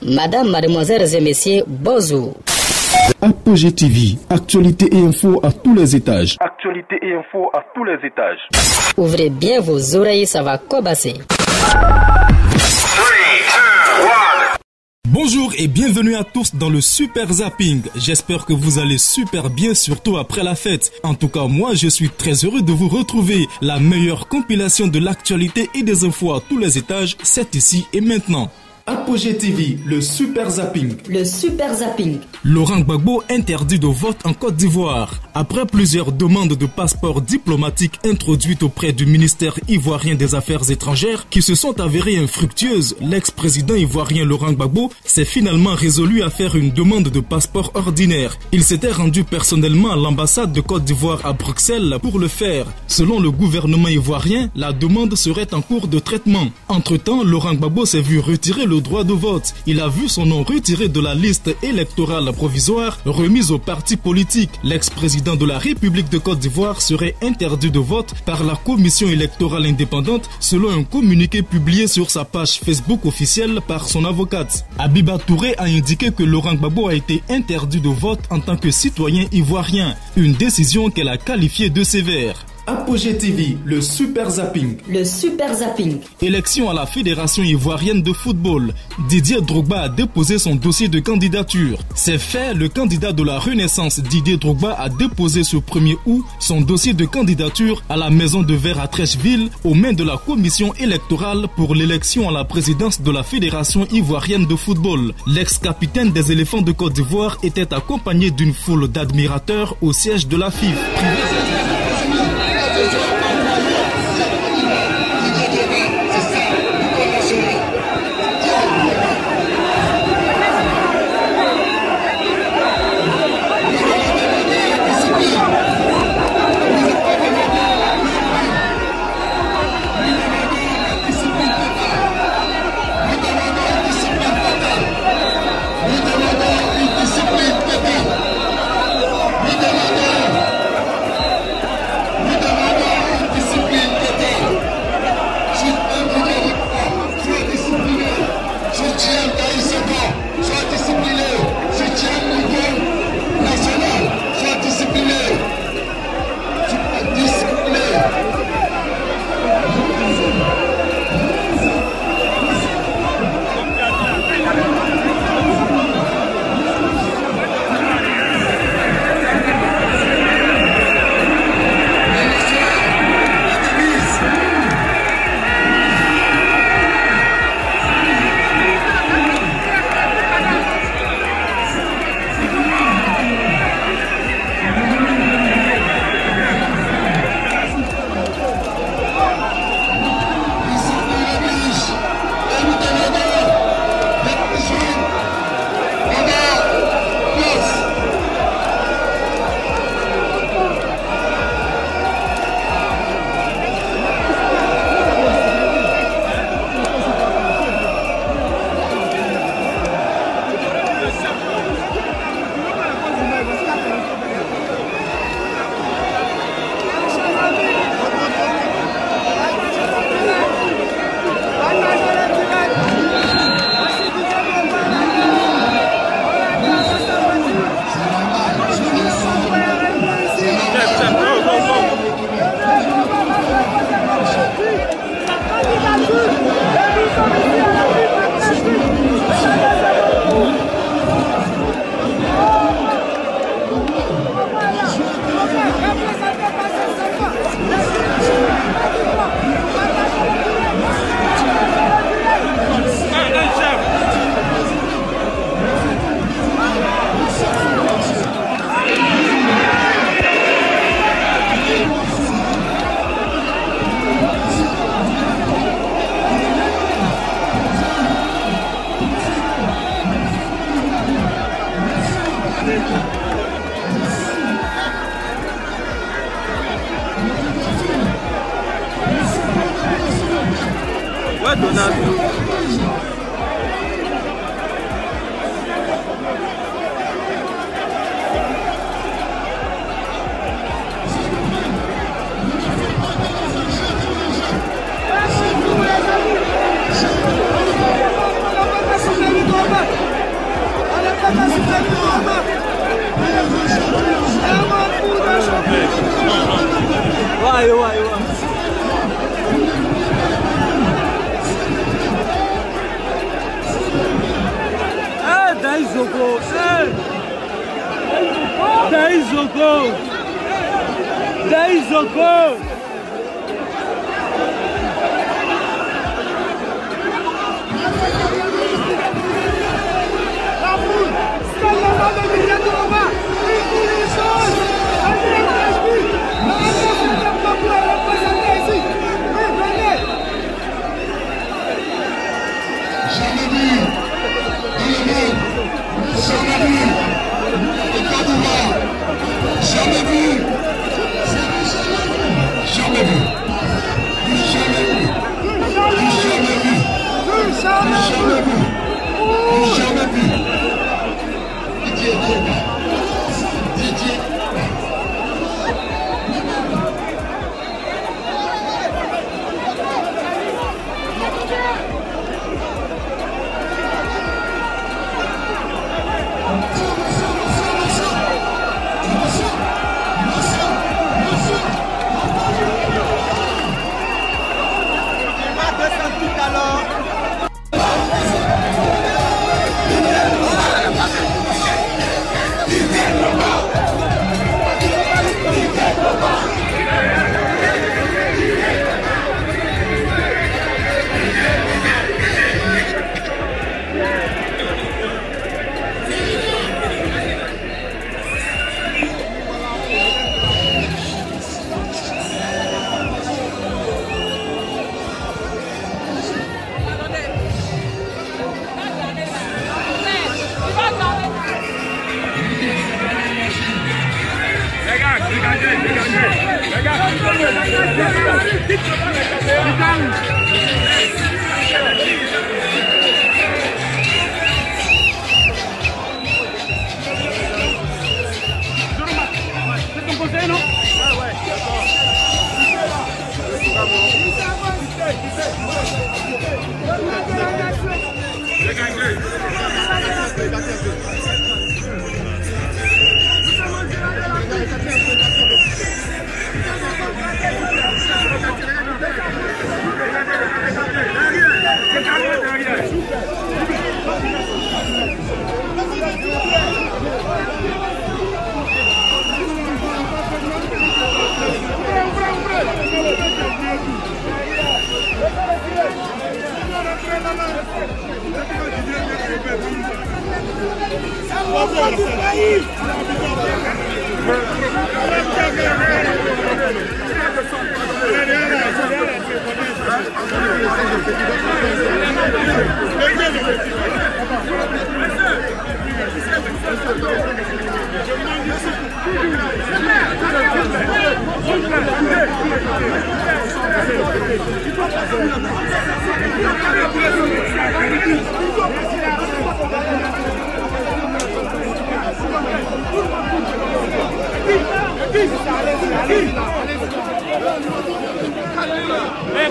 Madame, mademoiselles et messieurs, bonjour. Apogée TV, actualité et info à tous les étages. Actualité et info à tous les étages. Ouvrez bien vos oreilles, ça va cobasser. Bonjour et bienvenue à tous dans le Super Zapping. J'espère que vous allez super bien, surtout après la fête. En tout cas, moi, je suis très heureux de vous retrouver. La meilleure compilation de l'actualité et des infos à tous les étages, c'est ici et maintenant. Apogée TV, le Super Zapping. Le Super Zapping. Laurent Gbagbo interdit de vote en Côte d'Ivoire. Après plusieurs demandes de passeport diplomatique introduites auprès du ministère ivoirien des Affaires étrangères qui se sont avérées infructueuses, l'ex-président ivoirien Laurent Gbagbo s'est finalement résolu à faire une demande de passeport ordinaire. Il s'était rendu personnellement à l'ambassade de Côte d'Ivoire à Bruxelles pour le faire. Selon le gouvernement ivoirien, la demande serait en cours de traitement. Entre-temps, Laurent Gbagbo s'est vu retirer le droit de vote. Il a vu son nom retiré de la liste électorale provisoire remise aux partis politiques. L'ex-président de la République de Côte d'Ivoire serait interdit de vote par la commission électorale indépendante selon un communiqué publié sur sa page Facebook officielle par son avocate. Abiba Touré a indiqué que Laurent Gbagbo a été interdit de vote en tant que citoyen ivoirien, une décision qu'elle a qualifiée de sévère. Apogée TV, le Super Zapping. Le Super Zapping. Élection à la Fédération ivoirienne de football. Didier Drogba a déposé son dossier de candidature. C'est fait, le candidat de la Renaissance Didier Drogba a déposé ce 1er août son dossier de candidature à la Maison de Verre à Trècheville aux mains de la commission électorale pour l'élection à la présidence de la Fédération ivoirienne de football. L'ex-capitaine des éléphants de Côte d'Ivoire était accompagné d'une foule d'admirateurs au siège de la FIF.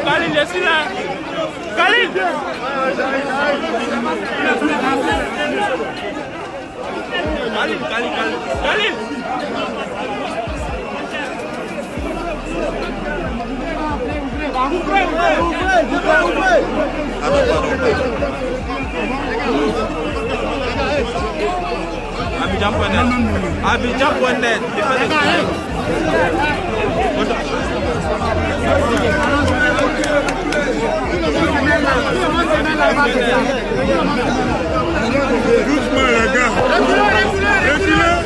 Khalil, laisse là. Khalil. Khalil. Abidjan.net. Doucement les gars. Reculez.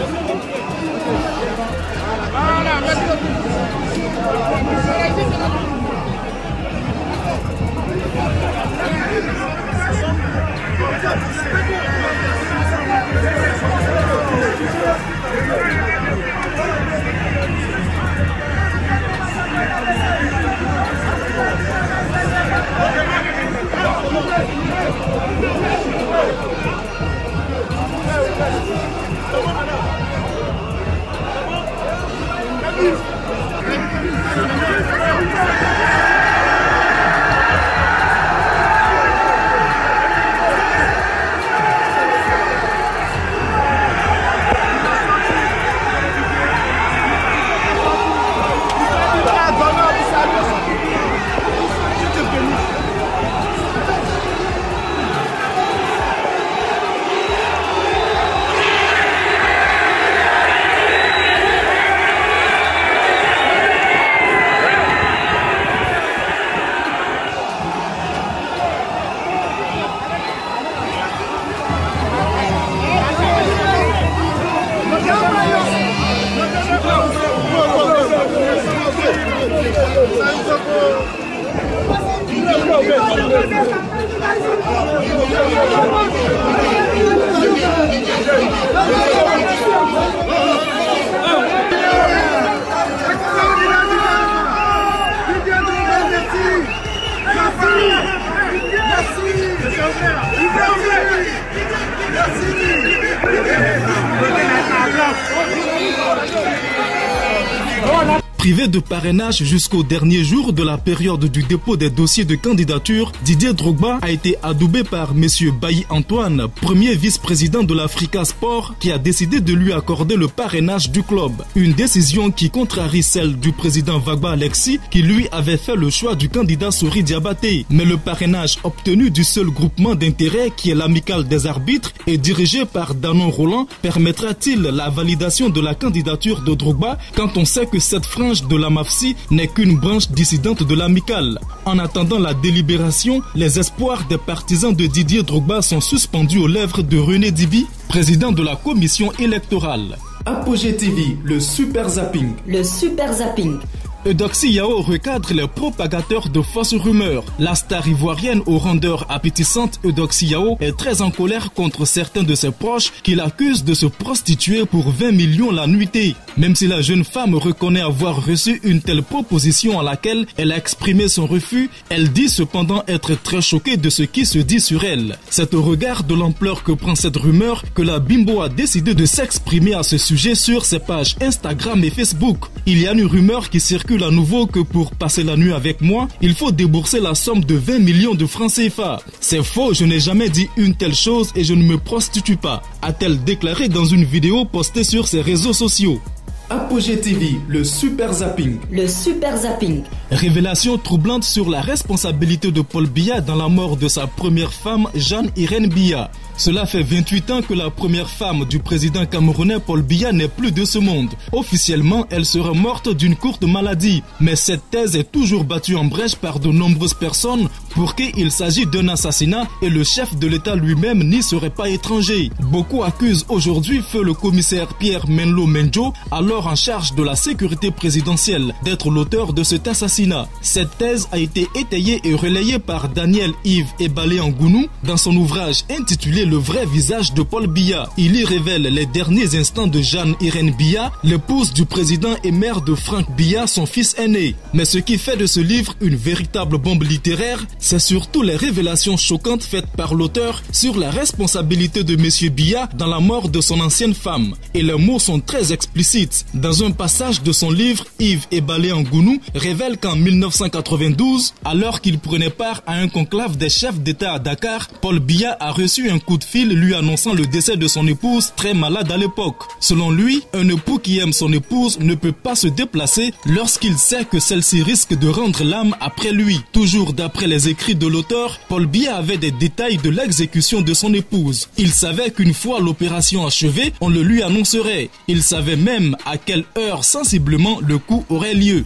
Privé de parrainage jusqu'au dernier jour de la période du dépôt des dossiers de candidature, Didier Drogba a été adoubé par M. Bailly Antoine, premier vice-président de l'Africa Sport, qui a décidé de lui accorder le parrainage du club. Une décision qui contrarie celle du président Vagba Alexis, qui lui avait fait le choix du candidat Sori Diabaté. Mais le parrainage obtenu du seul groupement d'intérêt, qui est l'amicale des arbitres et dirigé par Danon Roland, permettra-t-il la validation de la candidature de Drogba quand on sait que cette frange de la MAFSI n'est qu'une branche dissidente de l'amicale? En attendant la délibération, les espoirs des partisans de Didier Drogba sont suspendus aux lèvres de René Dibi, président de la commission électorale. Apogée TV, le super zapping. Le super zapping. Eudoxie Yao recadre les propagateurs de fausses rumeurs. La star ivoirienne aux rondeurs appétissantes Eudoxie Yao est très en colère contre certains de ses proches qui l'accusent de se prostituer pour 20 millions la nuitée. Même si la jeune femme reconnaît avoir reçu une telle proposition à laquelle elle a exprimé son refus, elle dit cependant être très choquée de ce qui se dit sur elle. C'est au regard de l'ampleur que prend cette rumeur que la Bimbo a décidé de s'exprimer à ce sujet sur ses pages Instagram et Facebook. Il y a une rumeur qui circule à nouveau que pour passer la nuit avec moi, il faut débourser la somme de 20 millions de francs CFA. C'est faux, je n'ai jamais dit une telle chose et je ne me prostitue pas, a-t-elle déclaré dans une vidéo postée sur ses réseaux sociaux. Apogée TV, le super zapping. Le super zapping. Révélation troublante sur la responsabilité de Paul Biya dans la mort de sa première femme, Jeanne-Irène Biya. Cela fait 28 ans que la première femme du président camerounais Paul Biya n'est plus de ce monde. Officiellement, elle serait morte d'une courte maladie. Mais cette thèse est toujours battue en brèche par de nombreuses personnes pour qu'il s'agit d'un assassinat et le chef de l'État lui-même n'y serait pas étranger. Beaucoup accusent aujourd'hui feu le commissaire Pierre Menlo Menjo, alors en charge de la sécurité présidentielle, d'être l'auteur de cet assassinat. Cette thèse a été étayée et relayée par Daniel Yves Ebalé Ngounou dans son ouvrage intitulé Le vrai visage de Paul Biya. Il y révèle les derniers instants de Jeanne-Irène Biya, l'épouse du président et mère de Franck Biya, son fils aîné. Mais ce qui fait de ce livre une véritable bombe littéraire, c'est surtout les révélations choquantes faites par l'auteur sur la responsabilité de M. Biya dans la mort de son ancienne femme. Et les mots sont très explicites. Dans un passage de son livre, Yves Ebalé Ngounou révèle qu'en 1992, alors qu'il prenait part à un conclave des chefs d'État à Dakar, Paul Biya a reçu un coup de fil lui annonçant le décès de son épouse très malade à l'époque. Selon lui, un époux qui aime son épouse ne peut pas se déplacer lorsqu'il sait que celle-ci risque de rendre l'âme après lui. Toujours d'après les écrits de l'auteur, Paul Biya avait des détails de l'exécution de son épouse. Il savait qu'une fois l'opération achevée, on le lui annoncerait. Il savait même à quelle heure sensiblement le coup aurait lieu.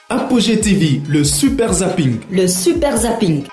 Apogée TV, le super zapping. Le super zapping.